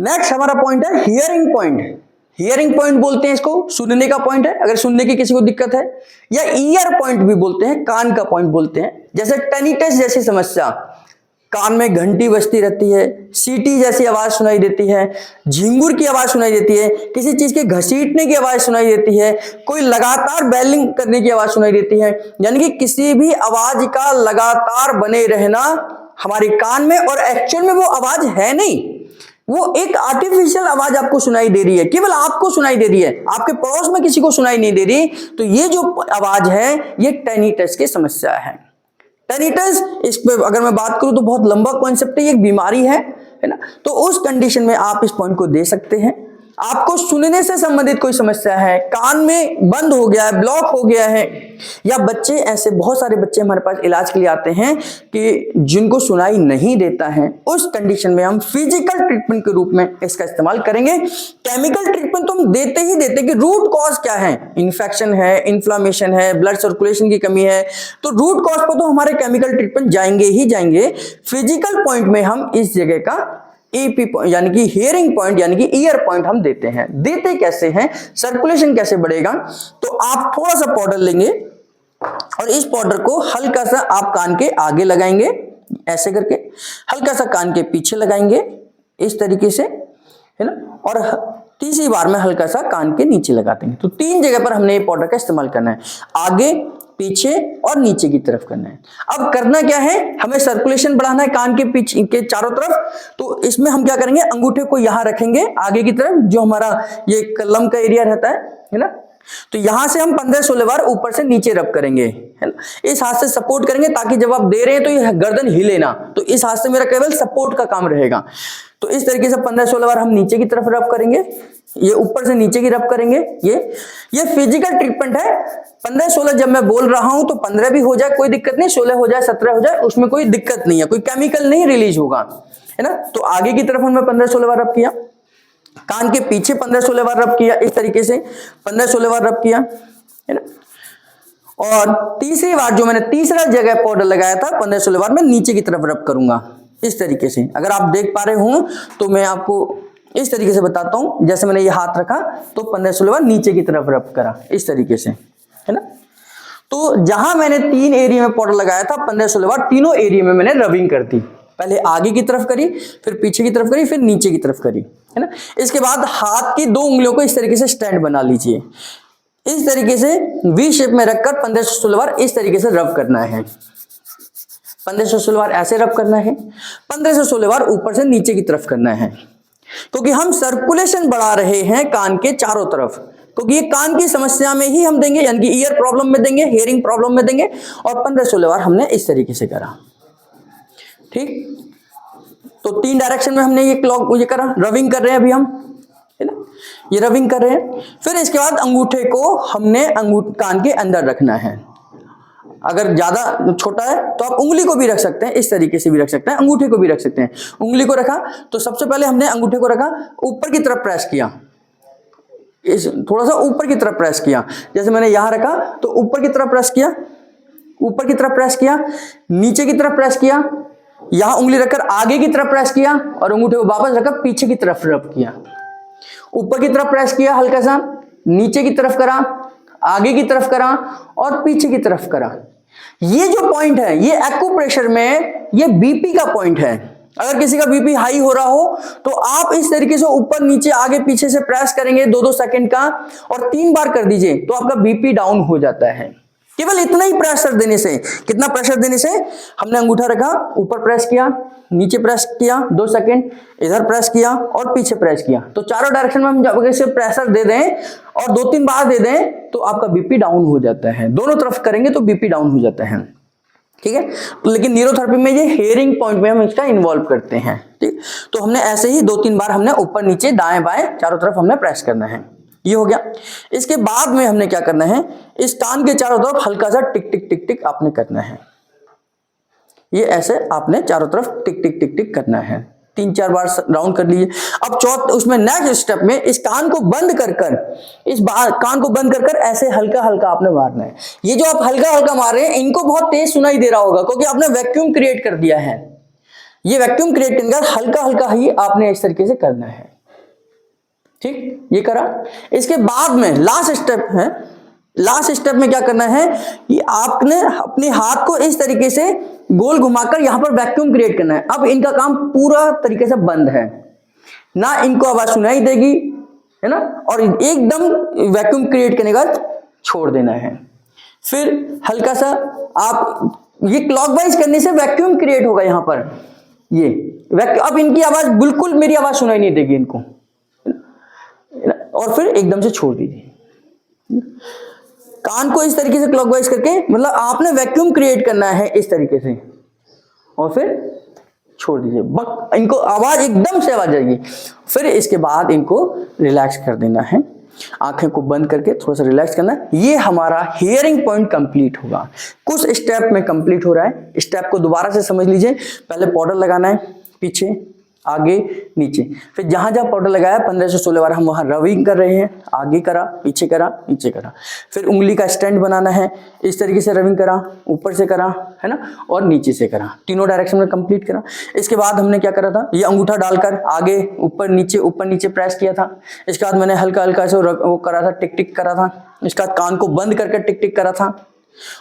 Next हमारा point है hearing point. Hearing point बोलते हैं इसको, सुनने का पॉइंट है अगर सुनने की किसी को दिक्कत है, या ईयर पॉइंट भी बोलते हैं, कान का पॉइंट बोलते हैं। जैसे टेनिटस जैसी समस्या, कान में घंटी बजती रहती है, सीटी जैसी आवाज सुनाई देती है, झिंगुर की आवाज सुनाई देती है, किसी चीज के घसीटने की आवाज सुनाई देती है, कोई लगातार बेलिंग करने की आवाज सुनाई देती है, यानी कि किसी भी आवाज का लगातार बने रहना हमारे कान में, और एक्चुअल में वो आवाज है नहीं, वो एक आर्टिफिशियल आवाज आपको सुनाई दे रही है, केवल आपको सुनाई दे रही है, आपके पड़ोस में किसी को सुनाई नहीं दे रही। तो ये जो आवाज है ये टेनिटस की समस्या है। टेनिटस, इस पे अगर मैं बात करूं तो बहुत लंबा कॉन्सेप्ट है, ये एक बीमारी है ना। तो उस कंडीशन में आप इस पॉइंट को दे सकते हैं। आपको सुनने से संबंधित कोई समस्या है, कान में बंद हो गया है, ब्लॉक हो गया है, या बच्चे, ऐसे बहुत सारे बच्चे हमारे पास इलाज के लिए आते हैं कि जिनको सुनाई नहीं देता है, उस कंडीशन में हम फिजिकल ट्रीटमेंट के रूप में इसका इस्तेमाल करेंगे। केमिकल ट्रीटमेंट तो हम देते ही देते कि रूट कॉज क्या है, इन्फेक्शन है, इन्फ्लामेशन है, ब्लड सर्कुलेशन की कमी है, तो रूट कॉज पर तो हमारे केमिकल ट्रीटमेंट जाएंगे ही जाएंगे। फिजिकल पॉइंट में हम इस जगह का ईपी यानी कि हियरिंग पॉइंट यानी कि ईयर पॉइंट हम देते हैं। देते कैसे हैं, सर्कुलेशन कैसे बढ़ेगा, तो आप थोड़ा सा पाउडर लेंगे और इस पाउडर को हल्का सा आप कान के आगे लगाएंगे, ऐसे करके, हल्का सा कान के पीछे लगाएंगे इस तरीके से, है ना, और तीसरी बार में हल्का सा कान के नीचे लगा देंगे। तो 3 जगह पर हमने ये पाउडर का इस्तेमाल करना है, आगे, पीछे और नीचे की तरफ करना है। अब करना क्या है, हमें सर्कुलेशन बढ़ाना है कान के पीछे के चारों तरफ। तो इसमें हम क्या करेंगे, अंगूठे को यहां रखेंगे आगे की तरफ, जो हमारा ये कलम का एरिया रहता है ना, तो यहां से हम 15-16 बार ऊपर से नीचे रब करेंगे, है ना। इस हाथ से सपोर्ट करेंगे ताकि जब आप दे रहे हैं तो ये गर्दन हिले ना, तो इस हाथ से मेरा केवल सपोर्ट का काम रहेगा। तो इस तरीके से 15-16 बार हम नीचे की तरफ रब करेंगे, ये ऊपर से नीचे की रब करेंगे। ये फिजिकल ट्रीटमेंट है। 15-16 जब मैं बोल रहा हूं तो 15 भी हो जाए कोई दिक्कत नहीं, 16 हो जाए, 17 हो जाए, उसमें कोई दिक्कत नहीं है, कोई केमिकल नहीं रिलीज होगा, है ना। तो आगे की तरफ हमने 15-16 बार रब किया, कान के पीछे 15-16 बार रब किया, इस तरीके से 15-16 बार रब किया, है ना। और तीसरी बार जो मैंने तीसरा जगह पाउडर लगाया था 15-16 बार मैं नीचे की तरफ रब करूंगा इस तरीके से। अगर आप देख पा रहे हो तो मैं आपको इस तरीके से बताता हूं, जैसे मैंने ये हाथ रखा तो 15-16 बार नीचे की तरफ रब करा इस तरीके से, है ना। तो जहां मैंने 3 एरिया में पाउडर लगाया था 15-16 बार, तीनों एरिया में मैंने रबिंग कर दी। पहले आगे की तरफ करी, फिर पीछे की तरफ करी, फिर नीचे की तरफ करी, है ना। इसके बाद हाथ की 2 उंगलियों को इस तरीके से स्टैंड बना लीजिए, इस तरीके से वी शेप में रखकर 15-16 बार इस तरीके से रब करना है। 15-16 बार ऐसे रब करना है, 15-16 बार ऊपर से नीचे की तरफ करना है, क्योंकि हम सर्कुलेशन बढ़ा रहे हैं कान के चारों तरफ, क्योंकि ये कान की समस्या में ही हम देंगे, यानी कि ईयर प्रॉब्लम में देंगे, हियरिंग प्रॉब्लम में देंगे। और 15-16 बार हमने इस तरीके से करा, ठीक। तो 3 डायरेक्शन में हमने ये करा, रबिंग कर रहे हैं अभी हम, है ना, ये रबिंग कर रहे हैं। फिर इसके बाद अंगूठे को हमने कान के अंदर रखना है। अगर ज्यादा छोटा है तो आप उंगली को भी रख सकते हैं, इस तरीके से भी रख सकते हैं, अंगूठे को भी रख सकते हैं। उंगली को रखा तो सबसे पहले हमने अंगूठे को रखा, ऊपर की तरफ प्रेस किया, इस थोड़ा सा ऊपर की तरफ प्रेस किया, जैसे मैंने यहां रखा तो ऊपर की तरफ प्रेस किया, ऊपर की तरफ प्रेस किया, नीचे की तरफ प्रेस किया, यहां उंगली रखकर आगे की तरफ प्रेस किया और अंगूठे को वापस रखकर पीछे की तरफ रब किया। ऊपर की तरफ प्रेस किया हल्का सा, नीचे की तरफ करा, आगे की तरफ करा और पीछे की तरफ करा। ये जो पॉइंट है ये एक्यूप्रेशर में ये बीपी का पॉइंट है। अगर किसी का बीपी हाई हो रहा हो तो आप इस तरीके से ऊपर नीचे आगे पीछे से प्रेस करेंगे 2-2 सेकंड का, और 3 बार कर दीजिए तो आपका बीपी डाउन हो जाता है। केवल इतना ही प्रेशर देने से। कितना प्रेशर देने से, हमने अंगूठा रखा, ऊपर प्रेस किया, नीचे प्रेस किया 2 सेकंड, इधर प्रेस किया और पीछे प्रेस किया। तो चारों डायरेक्शन में हम जब ऐसे प्रेशर दे दें और 2-3 बार दे दें तो आपका बीपी डाउन हो जाता है। दोनों तरफ करेंगे तो बीपी डाउन हो जाता है, ठीक है। लेकिन न्यूरोथेरेपी में ये हियरिंग पॉइंट में हम इसका इन्वॉल्व करते हैं, ठीक। तो हमने ऐसे ही 2-3 बार हमने ऊपर नीचे दाएं बाएं चारों तरफ हमने प्रेस करना है, ये हो गया। इसके बाद में हमने क्या करना है, इस कान के चारों तरफ हल्का सा टिक टिक टिक टिक आपने करना है। ये ऐसे आपने चारों तरफ टिक टिक टिक टिक करना है, 3-4 बार राउंड कर लीजिए। अब उसमें नेक्स्ट स्टेप में इस कान को बंद कर कर, कान को बंद कर कर ऐसे हल्का हल्का आपने मारना है। ये जो आप हल्का हल्का मार रहे हैं इनको बहुत तेज सुनाई दे रहा होगा, क्योंकि आपने वैक्यूम क्रिएट कर दिया है। ये वैक्यूम क्रिएट करने हल्का हल्का ही आपने इस तरीके से करना है। ठीक, ये करा। इसके बाद में लास्ट स्टेप है, लास्ट स्टेप में क्या करना है कि आपने अपने हाथ को इस तरीके से गोल घुमाकर यहां पर वैक्यूम क्रिएट करना है। अब इनका काम पूरा तरीके से बंद है, ना इनको आवाज सुनाई देगी, है ना, और एकदम वैक्यूम क्रिएट करने के बाद छोड़ देना है। फिर हल्का सा आप ये क्लॉकवाइज करने से वैक्यूम क्रिएट होगा यहां पर, ये वैक्यूम। अब इनकी आवाज बिल्कुल, मेरी आवाज सुनाई नहीं देगी इनको, और फिर एकदम से छोड़ दीजिए कान को इस तरीके से क्लॉकवाइज करके, मतलब आपने वैक्यूम क्रिएट करना है इस तरीके से, और फिर छोड़ दीजिए। बक इनको आवाज एकदम से आवाज आएगी। फिर इसके बाद इनको रिलैक्स कर देना है, आंखें को बंद करके थोड़ा सा रिलैक्स करना है। ये हमारा हियरिंग पॉइंट कंप्लीट होगा। कुछ स्टेप में कंप्लीट हो रहा है, स्टेप को दोबारा से समझ लीजिए। पहले पाउडर लगाना है, पीछे आगे नीचे, फिर जहां जहां पाउडर लगाया 15 से 16 बार हम वहां रबिंग कर रहे हैं। आगे करा, पीछे करा, नीचे करा। फिर उंगली का स्टैंड बनाना है, इस तरीके से रबिंग करा, ऊपर से करा, है ना, और नीचे से करा, तीनों डायरेक्शन में कंप्लीट करा। इसके बाद हमने क्या करा था, ये अंगूठा डालकर आगे ऊपर नीचे प्रेस किया था। इसके बाद मैंने हल्का हल्का से वो करा था, टिक टिक करा था। इसके बाद कान को बंद करके टिक टिक करा था,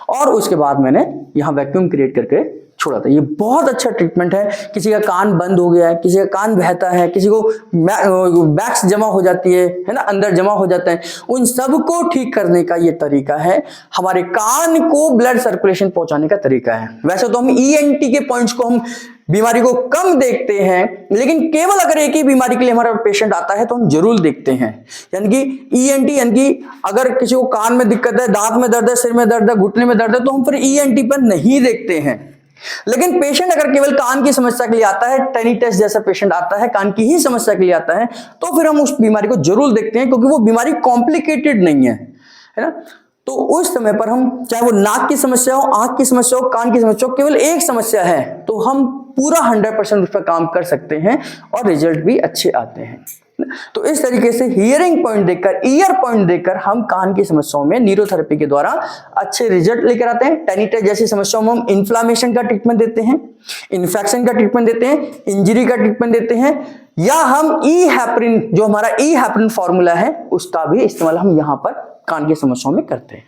और उसके बाद मैंने यहाँ वैक्यूम क्रिएट करके छोड़ा था। ये बहुत अच्छा ट्रीटमेंट है। किसी का कान बंद हो गया है, किसी का कान बहता है, किसी को वैक्स जमा हो जाती है ना, अंदर जमा हो जाता है, उन सबको ठीक करने का ये तरीका है। हमारे कान को ब्लड सर्कुलेशन पहुंचाने का तरीका है। वैसे तो हम ईएनटी के पॉइंट्स को, हम बीमारी को कम देखते हैं, लेकिन केवल अगर एक ही बीमारी के लिए हमारा पेशेंट आता है तो हम जरूर देखते हैं। यानी कि ईएनटी, यानी कि अगर किसी को कान में दिक्कत है, दांत में दर्द है, सिर में दर्द है, घुटने में दर्द है, तो हम फिर ईएनटी पर नहीं देखते हैं। लेकिन पेशेंट अगर केवल कान की समस्या के लिए आता है, टेनिटस जैसा पेशेंट आता है, कान की ही समस्या के लिए आता है, तो फिर हम उस बीमारी को जरूर देखते हैं, क्योंकि वो बीमारी कॉम्प्लिकेटेड नहीं है ना। तो उस समय पर हम, चाहे वो नाक की समस्या हो, आंख की समस्या हो, कान की समस्या हो, केवल एक समस्या है तो हम पूरा 100% उस पर काम कर सकते हैं और रिजल्ट भी अच्छे आते हैं। तो इस तरीके से हियरिंग पॉइंट देखकर, ईयर पॉइंट देखकर हम कान की समस्याओं में न्यूरोथेरेपी के द्वारा अच्छे रिजल्ट लेकर आते हैं। टेनिटस जैसी समस्याओं में हम इन्फ्लामेशन का ट्रीटमेंट देते हैं, इन्फेक्शन का ट्रीटमेंट देते हैं, इंजरी का ट्रीटमेंट देते हैं, या हम ई हैपरिन, जो हमारा ई हैपरिन फॉर्मूला है, उसका भी इस्तेमाल हम यहां पर कान की समस्याओं में करते हैं।